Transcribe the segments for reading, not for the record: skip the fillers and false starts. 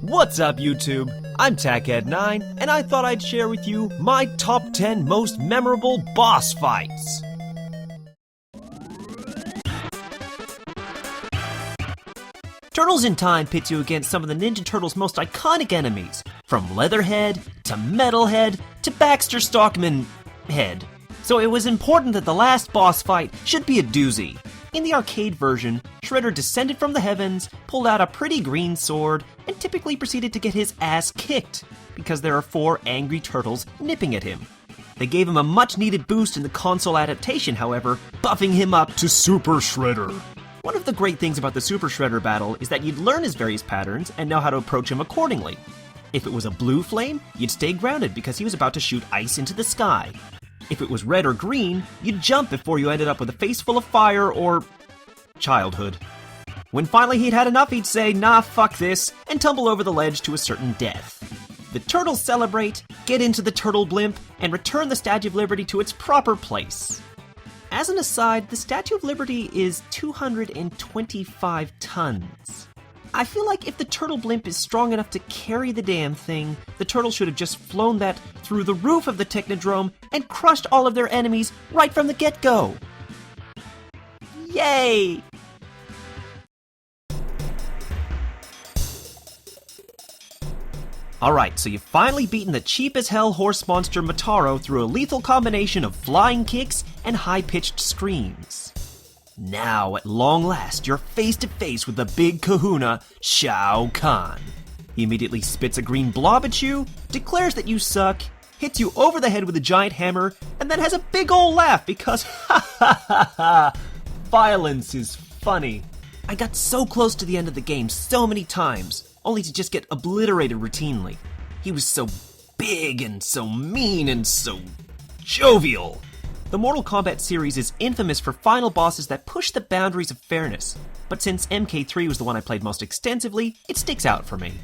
What's up, YouTube? I'm TAChead9, and I thought I'd share with you my top 10 most memorable boss fights. Turtles in Time pits you against some of the Ninja Turtles' most iconic enemies, from Leatherhead, to Metalhead, to Baxter Stockman Head. So it was important that the last boss fight should be a doozy. In the arcade version, Shredder descended from the heavens, pulled out a pretty green sword, and typically proceeded to get his ass kicked, because there are 4 angry turtles nipping at him. They gave him a much-needed boost in the console adaptation, however, buffing him up to Super Shredder. One of the great things about the Super Shredder battle is that you'd learn his various patterns and know how to approach him accordingly. If it was a blue flame, you'd stay grounded because he was about to shoot ice into the sky. If it was red or green, you'd jump before you ended up with a face full of fire or childhood. When finally he'd had enough, he'd say, "Nah, fuck this," and tumble over the ledge to a certain death. The turtles celebrate, get into the turtle blimp, and return the Statue of Liberty to its proper place. As an aside, the Statue of Liberty is 225 tons. I feel like if the turtle blimp is strong enough to carry the damn thing, the turtle should have just flown that through the roof of the Technodrome and crushed all of their enemies right from the get-go. Yay! Alright, so you've finally beaten the cheap-as-hell horse monster Motaro through a lethal combination of flying kicks and high-pitched screams. Now, at long last, you're face to face with the big kahuna, Shao Kahn. He immediately spits a green blob at you, declares that you suck, hits you over the head with a giant hammer, and then has a big ol' laugh because ha ha ha ha, violence is funny. I got so close to the end of the game so many times, only to just get obliterated routinely. He was so big and so mean and so jovial. The Mortal Kombat series is infamous for final bosses that push the boundaries of fairness, but since MK3 was the one I played most extensively, it sticks out for me.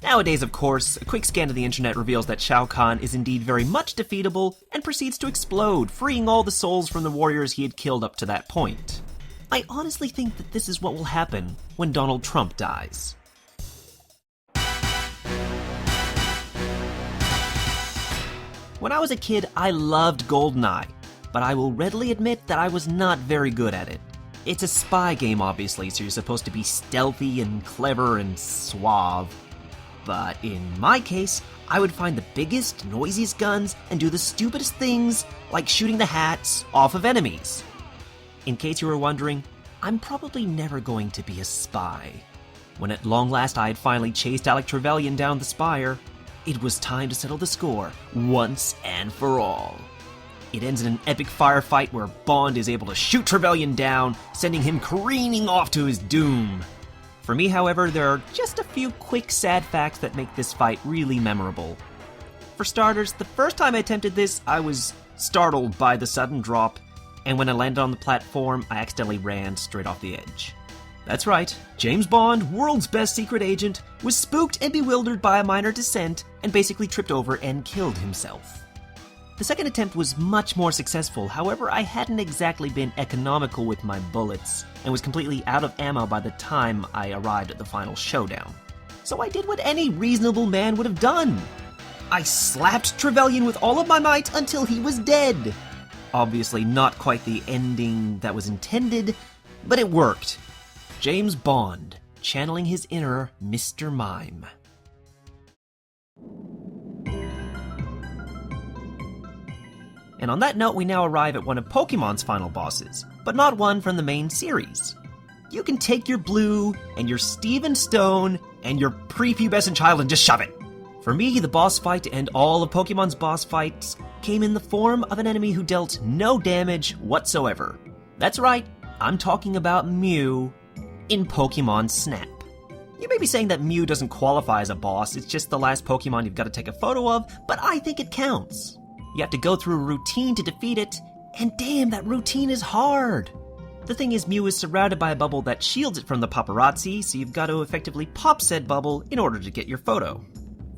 Nowadays, of course, a quick scan of the internet reveals that Shao Kahn is indeed very much defeatable and proceeds to explode, freeing all the souls from the warriors he had killed up to that point. I honestly think that this is what will happen when Donald Trump dies. When I was a kid, I loved GoldenEye, but I will readily admit that I was not very good at it. It's a spy game, obviously, so you're supposed to be stealthy and clever and suave. But in my case, I would find the biggest, noisiest guns and do the stupidest things, like shooting the hats off of enemies. In case you were wondering, I'm probably never going to be a spy. When at long last I had finally chased Alec Trevelyan down the spire, it was time to settle the score, once and for all. It ends in an epic firefight where Bond is able to shoot Trevelyan down, sending him careening off to his doom. For me, however, there are just a few quick sad facts that make this fight really memorable. For starters, the first time I attempted this, I was startled by the sudden drop, and when I landed on the platform, I accidentally ran straight off the edge. That's right, James Bond, world's best secret agent, was spooked and bewildered by a minor descent and basically tripped over and killed himself. The second attempt was much more successful, however I hadn't exactly been economical with my bullets, and was completely out of ammo by the time I arrived at the final showdown. So I did what any reasonable man would have done. I slapped Trevelyan with all of my might until he was dead. Obviously not quite the ending that was intended, but it worked. James Bond, channeling his inner Mr. Mime. And on that note, we now arrive at one of Pokemon's final bosses, but not one from the main series. You can take your Blue, and your Steven Stone, and your prepubescent child and just shove it. For me, the boss fight to end all of Pokemon's boss fights came in the form of an enemy who dealt no damage whatsoever. That's right, I'm talking about Mew in Pokemon Snap. You may be saying that Mew doesn't qualify as a boss, it's just the last Pokemon you've got to take a photo of, but I think it counts. You have to go through a routine to defeat it, and damn, that routine is hard. The thing is, Mew is surrounded by a bubble that shields it from the paparazzi, so you've got to effectively pop said bubble in order to get your photo.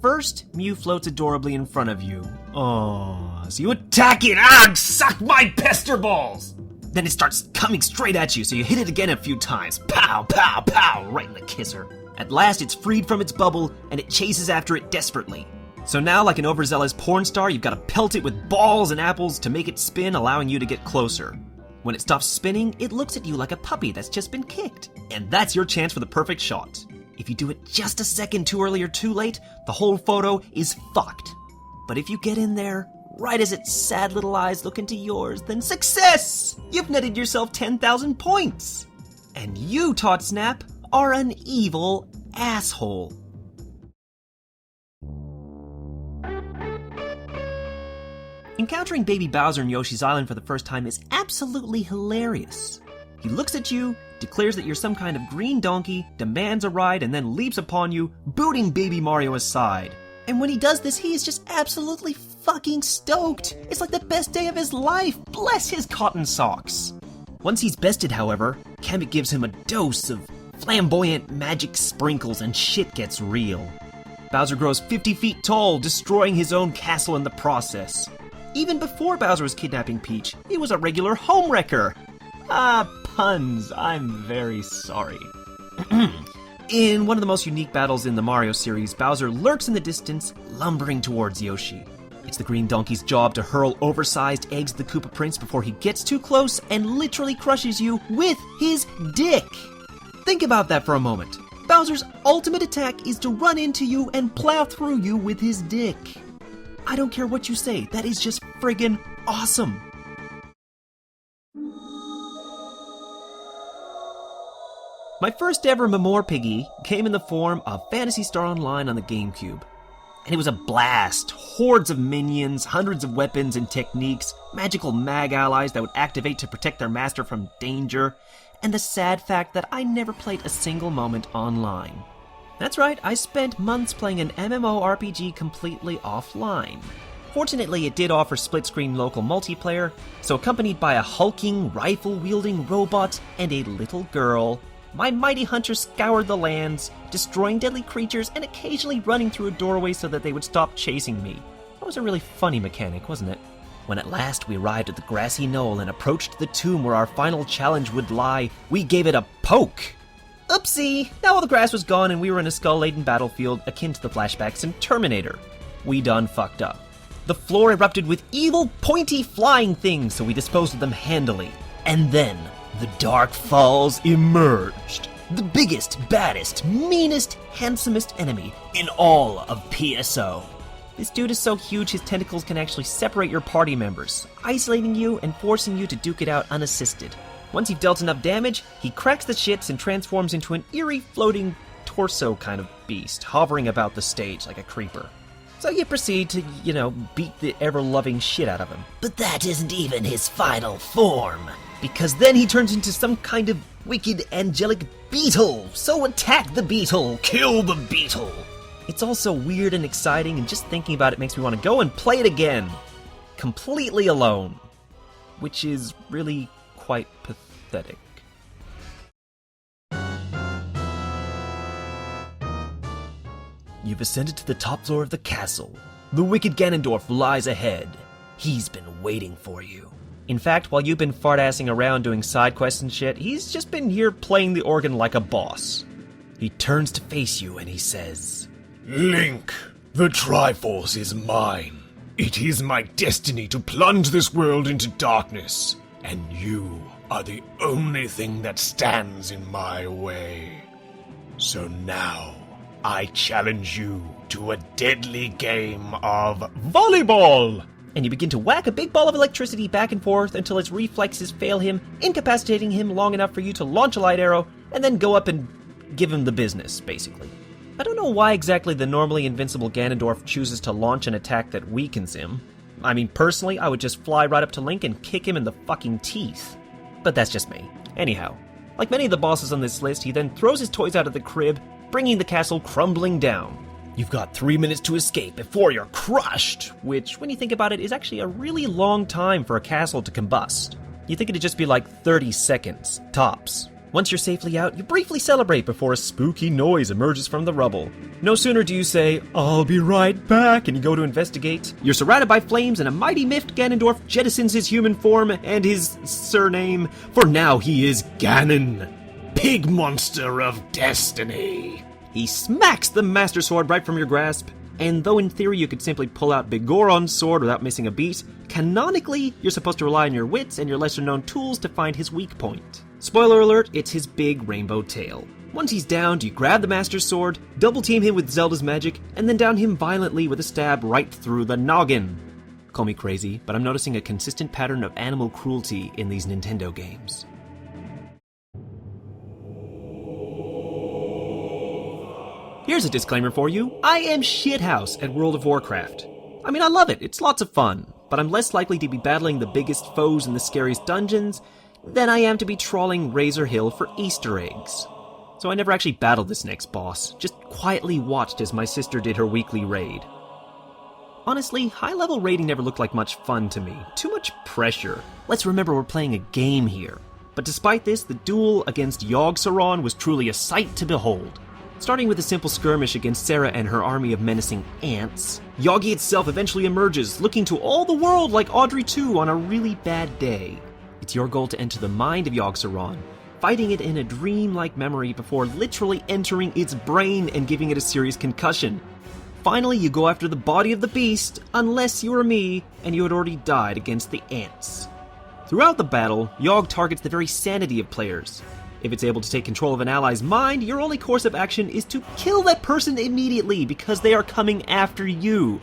First, Mew floats adorably in front of you. Oh, so you attack it! Ah, suck my pester balls! Then it starts coming straight at you, so you hit it again a few times. Pow, pow, pow, right in the kisser. At last, it's freed from its bubble, and it chases after it desperately. So now, like an overzealous porn star, you've got to pelt it with balls and apples to make it spin, allowing you to get closer. When it stops spinning, it looks at you like a puppy that's just been kicked. And that's your chance for the perfect shot. If you do it just a second too early or too late, the whole photo is fucked. But if you get in there, right as its sad little eyes look into yours, then success! You've netted yourself 10,000 points! And you, Tot Snap, are an evil asshole. Encountering baby Bowser in Yoshi's Island for the first time is absolutely hilarious. He looks at you, declares that you're some kind of green donkey, demands a ride, and then leaps upon you, booting baby Mario aside. And when he does this, he is just absolutely fucking stoked. It's like the best day of his life. Bless his cotton socks. Once he's bested, however, Kamek gives him a dose of flamboyant magic sprinkles and shit gets real. Bowser grows 50 feet tall, destroying his own castle in the process. Even before Bowser was kidnapping Peach, he was a regular homewrecker. Ah, puns. I'm very sorry. In one of the most unique battles in the Mario series, Bowser lurks in the distance, lumbering towards Yoshi. It's the green donkey's job to hurl oversized eggs at the Koopa Prince before he gets too close and literally crushes you with his dick. Think about that for a moment. Bowser's ultimate attack is to run into you and plow through you with his dick. I don't care what you say, that is just friggin' awesome. My first ever Memore Piggy came in the form of Phantasy Star Online on the GameCube. And it was a blast. Hordes of minions, hundreds of weapons and techniques, magical mag allies that would activate to protect their master from danger, and the sad fact that I never played a single moment online. That's right, I spent months playing an MMORPG completely offline. Fortunately, it did offer split-screen local multiplayer, so accompanied by a hulking, rifle-wielding robot and a little girl, my mighty hunter scoured the lands, destroying deadly creatures and occasionally running through a doorway so that they would stop chasing me. That was a really funny mechanic, wasn't it? When at last we arrived at the grassy knoll and approached the tomb where our final challenge would lie, we gave it a poke! Oopsie! Now all the grass was gone and we were in a skull-laden battlefield akin to the flashbacks in Terminator. We done fucked up. The floor erupted with evil, pointy flying things, so we disposed of them handily. And then, the Dark Falls emerged. The biggest, baddest, meanest, handsomest enemy in all of PSO. This dude is so huge his tentacles can actually separate your party members, isolating you and forcing you to duke it out unassisted. Once you've dealt enough damage, he cracks the shits and transforms into an eerie floating torso kind of beast, hovering about the stage like a creeper. So you proceed to, beat the ever-loving shit out of him. But that isn't even his final form, because then he turns into some kind of wicked angelic beetle. So attack the beetle, kill the beetle. It's all so weird and exciting, and just thinking about it makes me want to go and play it again. Completely alone. Which is really quite pathetic. You've ascended to the top floor of the castle. The wicked Ganondorf lies ahead. He's been waiting for you. In fact, while you've been fart-assing around doing side quests and shit, he's just been here playing the organ like a boss. He turns to face you and he says, Link, the Triforce is mine. It is my destiny to plunge this world into darkness, and you are the only thing that stands in my way. So now, I challenge you to a deadly game of volleyball! And you begin to whack a big ball of electricity back and forth until its reflexes fail him, incapacitating him long enough for you to launch a light arrow and then go up and give him the business, basically. I don't know why exactly the normally invincible Ganondorf chooses to launch an attack that weakens him. I mean, personally, I would just fly right up to Link and kick him in the fucking teeth. But that's just me. Anyhow, like many of the bosses on this list, he then throws his toys out of the crib, bringing the castle crumbling down. You've got 3 minutes to escape before you're crushed, which, when you think about it, is actually a really long time for a castle to combust. You'd think it'd just be like 30 seconds, tops. Once you're safely out, you briefly celebrate before a spooky noise emerges from the rubble. No sooner do you say, "I'll be right back," and you go to investigate, you're surrounded by flames and a mighty miffed Ganondorf jettisons his human form and his surname, for now he is Ganon, Pig Monster of Destiny. He smacks the Master Sword right from your grasp, and though in theory you could simply pull out Bigoron's sword without missing a beat, canonically you're supposed to rely on your wits and your lesser-known tools to find his weak point. Spoiler alert, it's his big rainbow tail. Once he's downed, you grab the Master's Sword, double-team him with Zelda's magic, and then down him violently with a stab right through the noggin. Call me crazy, but I'm noticing a consistent pattern of animal cruelty in these Nintendo games. Here's a disclaimer for you. I am shithouse at World of Warcraft. I mean, I love it. It's lots of fun. But I'm less likely to be battling the biggest foes in the scariest dungeons than I am to be trawling Razor Hill for Easter eggs. So I never actually battled this next boss, just quietly watched as my sister did her weekly raid. Honestly, high-level raiding never looked like much fun to me. Too much pressure. Let's remember we're playing a game here. But despite this, the duel against yogg'saron was truly a sight to behold. Starting with a simple skirmish against Sarah and her army of menacing ants, Yoggi itself eventually emerges, looking to all the world like Audrey 2 on a really bad day. It's your goal to enter the mind of yogg'saron, fighting it in a dream-like memory before literally entering its brain and giving it a serious concussion. Finally, you go after the body of the beast, unless you were me and you had already died against the ants. Throughout the battle, Yogg targets the very sanity of players. If it's able to take control of an ally's mind, your only course of action is to kill that person immediately because they are coming after you.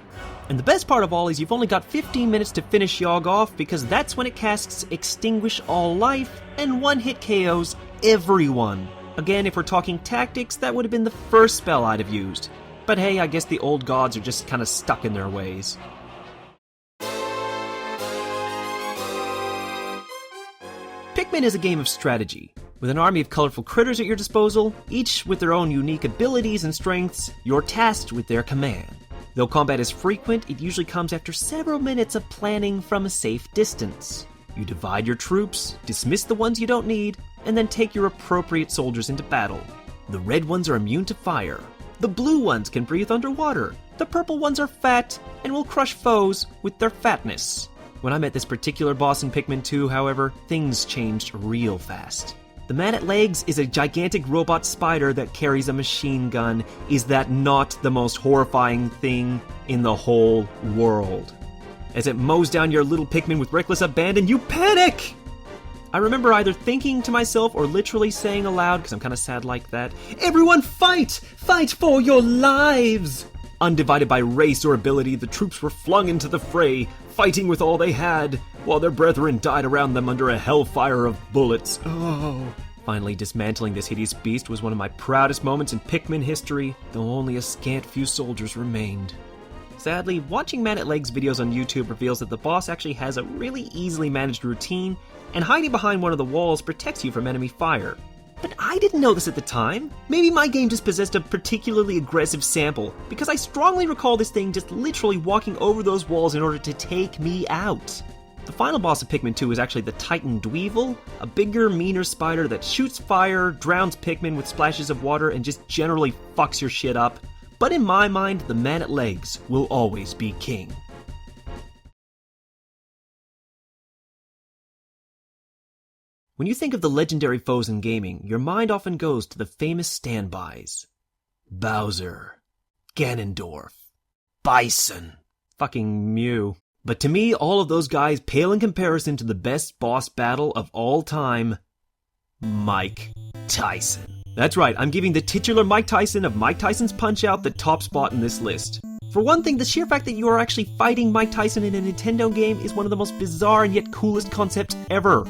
And the best part of all is you've only got 15 minutes to finish Yogg off because that's when it casts Extinguish All Life and one-hit KOs everyone. Again, if we're talking tactics, that would have been the first spell I'd have used. But hey, I guess the old gods are just kind of stuck in their ways. Pikmin is a game of strategy. With an army of colorful critters at your disposal, each with their own unique abilities and strengths, you're tasked with their command. Though combat is frequent, it usually comes after several minutes of planning from a safe distance. You divide your troops, dismiss the ones you don't need, and then take your appropriate soldiers into battle. The red ones are immune to fire. The blue ones can breathe underwater. The purple ones are fat and will crush foes with their fatness. When I met this particular boss in Pikmin 2, however, things changed real fast. The man at legs is a gigantic robot spider that carries a machine gun. Is that not the most horrifying thing in the whole world? As it mows down your little Pikmin with reckless abandon, you panic! I remember either thinking to myself or literally saying aloud, because I'm kind of sad like that, "Everyone fight! Fight for your lives!" Undivided by race or ability, the troops were flung into the fray, fighting with all they had, while their brethren died around them under a hellfire of bullets. Oh. Finally dismantling this hideous beast was one of my proudest moments in Pikmin history, though only a scant few soldiers remained. Sadly, watching Man at Legs videos on YouTube reveals that the boss actually has a really easily managed routine, and hiding behind one of the walls protects you from enemy fire. But I didn't know this at the time. Maybe my game just possessed a particularly aggressive sample, because I strongly recall this thing just literally walking over those walls in order to take me out. The final boss of Pikmin 2 is actually the Titan Dweevil, a bigger, meaner spider that shoots fire, drowns Pikmin with splashes of water, and just generally fucks your shit up. But in my mind, the Man at Legs will always be king. When you think of the legendary foes in gaming, your mind often goes to the famous standbys. Bowser, Ganondorf, Bison, fucking Mew. But to me, all of those guys pale in comparison to the best boss battle of all time, Mike Tyson. That's right, I'm giving the titular Mike Tyson of Mike Tyson's Punch-Out the top spot in this list. For one thing, the sheer fact that you are actually fighting Mike Tyson in a Nintendo game is one of the most bizarre and yet coolest concepts ever.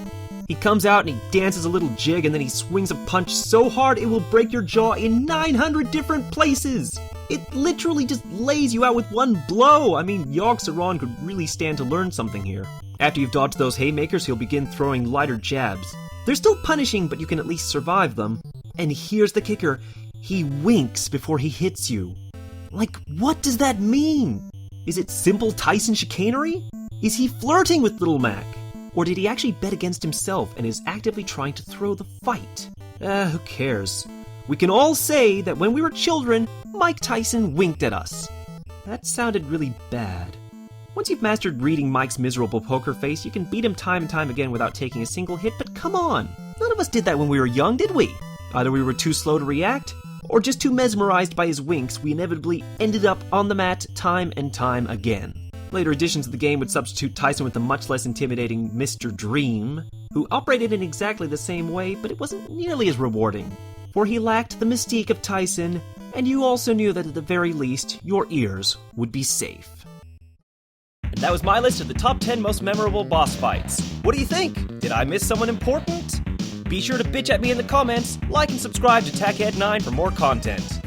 He comes out and he dances a little jig and then he swings a punch so hard it will break your jaw in 900 different places! It literally just lays you out with one blow! I mean, yogg'saron could really stand to learn something here. After you've dodged those haymakers, he'll begin throwing lighter jabs. They're still punishing, but you can at least survive them. And here's the kicker, he winks before he hits you. Like, what does that mean? Is it simple Tyson chicanery? Is he flirting with Little Mac? Or did he actually bet against himself and is actively trying to throw the fight? Who cares? We can all say that when we were children, Mike Tyson winked at us. That sounded really bad. Once you've mastered reading Mike's miserable poker face, you can beat him time and time again without taking a single hit, but come on! None of us did that when we were young, did we? Either we were too slow to react, or just too mesmerized by his winks, we inevitably ended up on the mat time and time again. Later editions of the game would substitute Tyson with the much less intimidating Mr. Dream, who operated in exactly the same way, but it wasn't nearly as rewarding, for he lacked the mystique of Tyson, and you also knew that at the very least, your ears would be safe. And that was my list of the top 10 most memorable boss fights. What do you think? Did I miss someone important? Be sure to bitch at me in the comments, like and subscribe to TAChead9 for more content.